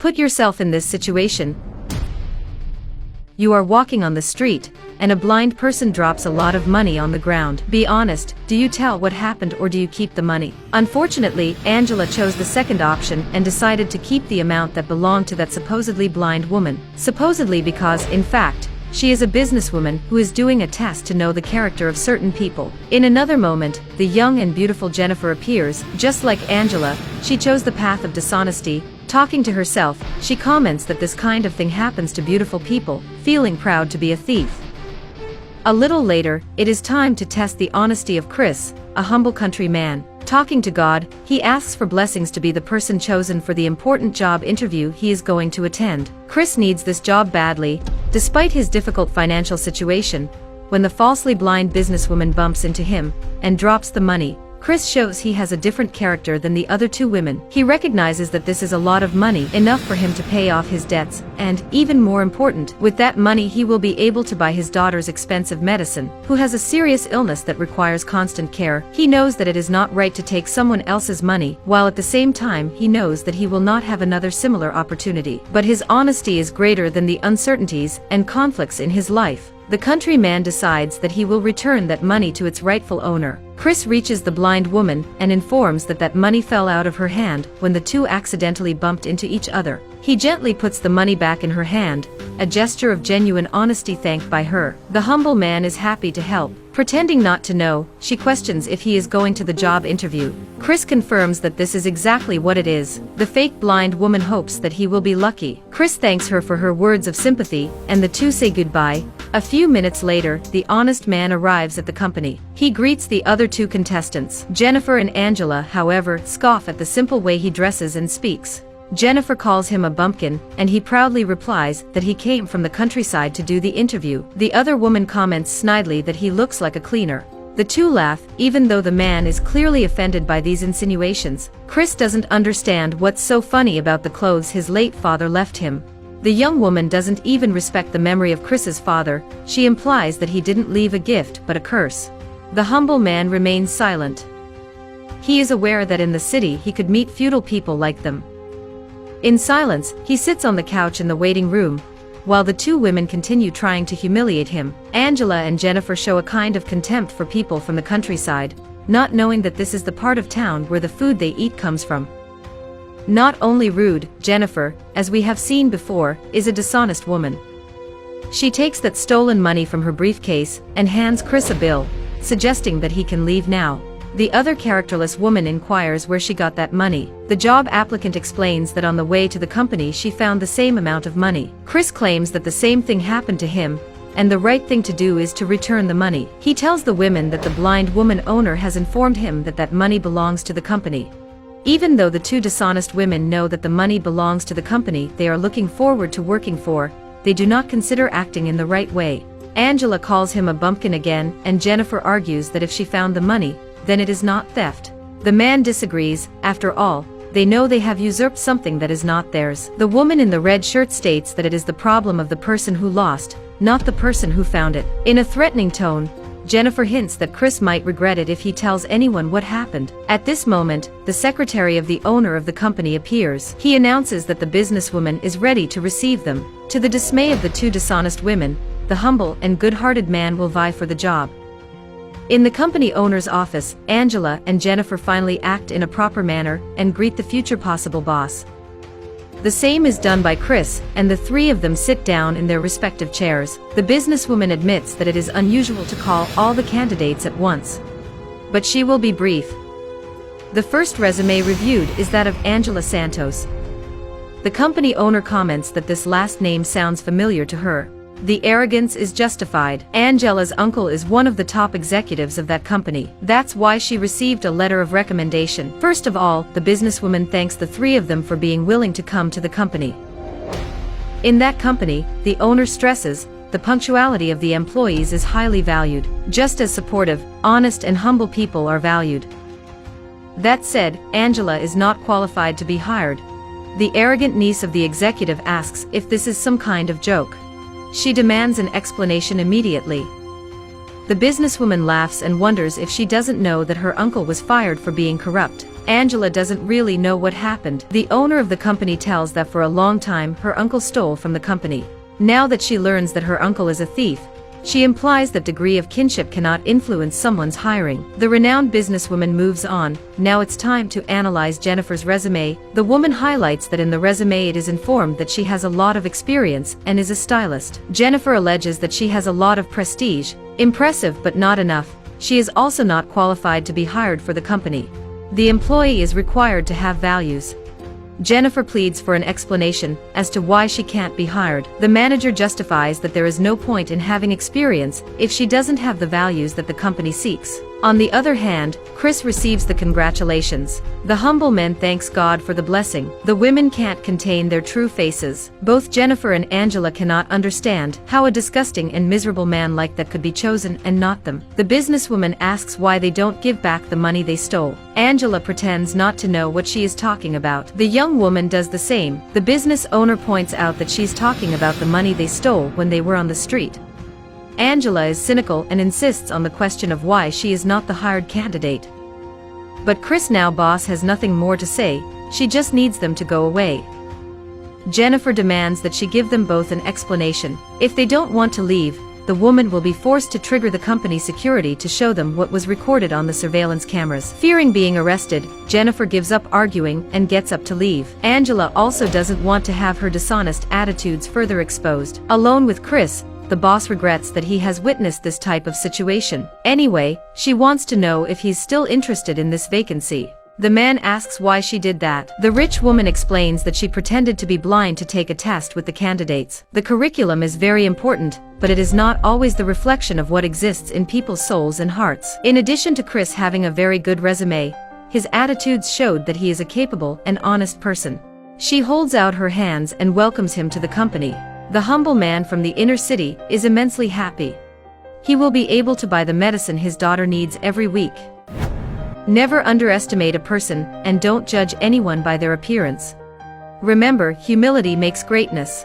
Put yourself in this situation. You are walking on the street, and a blind person drops a lot of money on the ground. Be honest, do you tell what happened or do you keep the money? Unfortunately, Angela chose the second option and decided to keep the amount that belonged to that supposedly blind woman. Supposedly because, in fact, she is a businesswoman who is doing a test to know the character of certain people. In another moment, the young and beautiful Jennifer appears. Just like Angela, she chose the path of dishonesty. Talking to herself, she comments that this kind of thing happens to beautiful people, feeling proud to be a thief. A little later, it is time to test the honesty of Chris, a humble country man. Talking to God, he asks for blessings to be the person chosen for the important job interview he is going to attend. Chris needs this job badly, despite his difficult financial situation. When the falsely blind businesswoman bumps into him and drops the money, Chris shows he has a different character than the other two women. He recognizes that this is a lot of money, enough for him to pay off his debts, and, even more important, with that money he will be able to buy his daughter's expensive medicine, who has a serious illness that requires constant care. He knows that it is not right to take someone else's money, while at the same time he knows that he will not have another similar opportunity. But his honesty is greater than the uncertainties and conflicts in his life. The countryman decides that he will return that money to its rightful owner. Chris reaches the blind woman and informs that money fell out of her hand when the two accidentally bumped into each other. He gently puts the money back in her hand, a gesture of genuine honesty thanked by her. The humble man is happy to help. Pretending not to know, she questions if he is going to the job interview. Chris confirms that this is exactly what it is. The fake blind woman hopes that he will be lucky. Chris thanks her for her words of sympathy, and the two say goodbye. A few minutes later, the honest man arrives at the company. He greets the other two contestants. Jennifer and Angela, however, scoff at the simple way he dresses and speaks. Jennifer calls him a bumpkin, and he proudly replies that he came from the countryside to do the interview. The other woman comments snidely that he looks like a cleaner. The two laugh, even though the man is clearly offended by these insinuations. Chris doesn't understand what's so funny about the clothes his late father left him. The young woman doesn't even respect the memory of Chris's father. She implies that he didn't leave a gift but a curse. The humble man remains silent. He is aware that in the city he could meet feudal people like them. In silence, he sits on the couch in the waiting room, while the two women continue trying to humiliate him. Angela and Jennifer show a kind of contempt for people from the countryside, not knowing that this is the part of town where the food they eat comes from. Not only rude, Jennifer, as we have seen before, is a dishonest woman. She takes that stolen money from her briefcase and hands Chris a bill, suggesting that he can leave now. The other characterless woman inquires where she got that money. The job applicant explains that on the way to the company she found the same amount of money. Chris claims that the same thing happened to him, and the right thing to do is to return the money. He tells the women that the blind woman owner has informed him that money belongs to the company. Even though the two dishonest women know that the money belongs to the company they are looking forward to working for, they do not consider acting in the right way. Angela calls him a bumpkin again, and Jennifer argues that if she found the money, then it is not theft. The man disagrees. After all, they know they have usurped something that is not theirs. The woman in the red shirt states that it is the problem of the person who lost, not the person who found it. In a threatening tone, Jennifer hints that Chris might regret it if he tells anyone what happened. At this moment, the secretary of the owner of the company appears. He announces that the businesswoman is ready to receive them. To the dismay of the two dishonest women, the humble and good-hearted man will vie for the job. In the company owner's office, Angela and Jennifer finally act in a proper manner and greet the future possible boss. The same is done by Chris, and the three of them sit down in their respective chairs. The businesswoman admits that it is unusual to call all the candidates at once, but she will be brief. The first resume reviewed is that of Angela Santos. The company owner comments that this last name sounds familiar to her. The arrogance is justified. Angela's uncle is one of the top executives of that company. That's why she received a letter of recommendation. First of all, the businesswoman thanks the three of them for being willing to come to the company. In that company, the owner stresses, the punctuality of the employees is highly valued, just as supportive, honest and humble people are valued. That said, Angela is not qualified to be hired. The arrogant niece of the executive asks if this is some kind of joke. She demands an explanation immediately. The businesswoman laughs and wonders if she doesn't know that her uncle was fired for being corrupt. Angela doesn't really know what happened. The owner of the company tells that for a long time her uncle stole from the company. Now that she learns that her uncle is a thief, she implies that degree of kinship cannot influence someone's hiring. The renowned businesswoman moves on. Now it's time to analyze Jennifer's resume. The woman highlights that in the resume it is informed that she has a lot of experience and is a stylist. Jennifer alleges that she has a lot of prestige. Impressive but not enough. She is also not qualified to be hired for the company. The employee is required to have values. Jennifer pleads for an explanation as to why she can't be hired. The manager justifies that there is no point in having experience if she doesn't have the values that the company seeks. On the other hand, Chris receives the congratulations. The humble man thanks God for the blessing. The women can't contain their true faces. Both Jennifer and Angela cannot understand how a disgusting and miserable man like that could be chosen and not them. The businesswoman asks why they don't give back the money they stole. Angela pretends not to know what she is talking about. The young woman does the same. The business owner points out that she's talking about the money they stole when they were on the street. Angela is cynical and insists on the question of why she is not the hired candidate. But Chris, now boss, has nothing more to say. She just needs them to go away. Jennifer demands that she give them both an explanation. If they don't want to leave, the woman will be forced to trigger the company security to show them what was recorded on the surveillance cameras. Fearing being arrested, Jennifer gives up arguing and gets up to leave. Angela also doesn't want to have her dishonest attitudes further exposed. Alone with Chris, the boss regrets that he has witnessed this type of situation. Anyway, she wants to know if he's still interested in this vacancy. The man asks why she did that. The rich woman explains that she pretended to be blind to take a test with the candidates. The curriculum is very important, but it is not always the reflection of what exists in people's souls and hearts. In addition to Chris having a very good resume, his attitudes showed that he is a capable and honest person. She holds out her hands and welcomes him to the company. The humble man from the inner city is immensely happy. He will be able to buy the medicine his daughter needs every week. Never underestimate a person, and don't judge anyone by their appearance. Remember, humility makes greatness.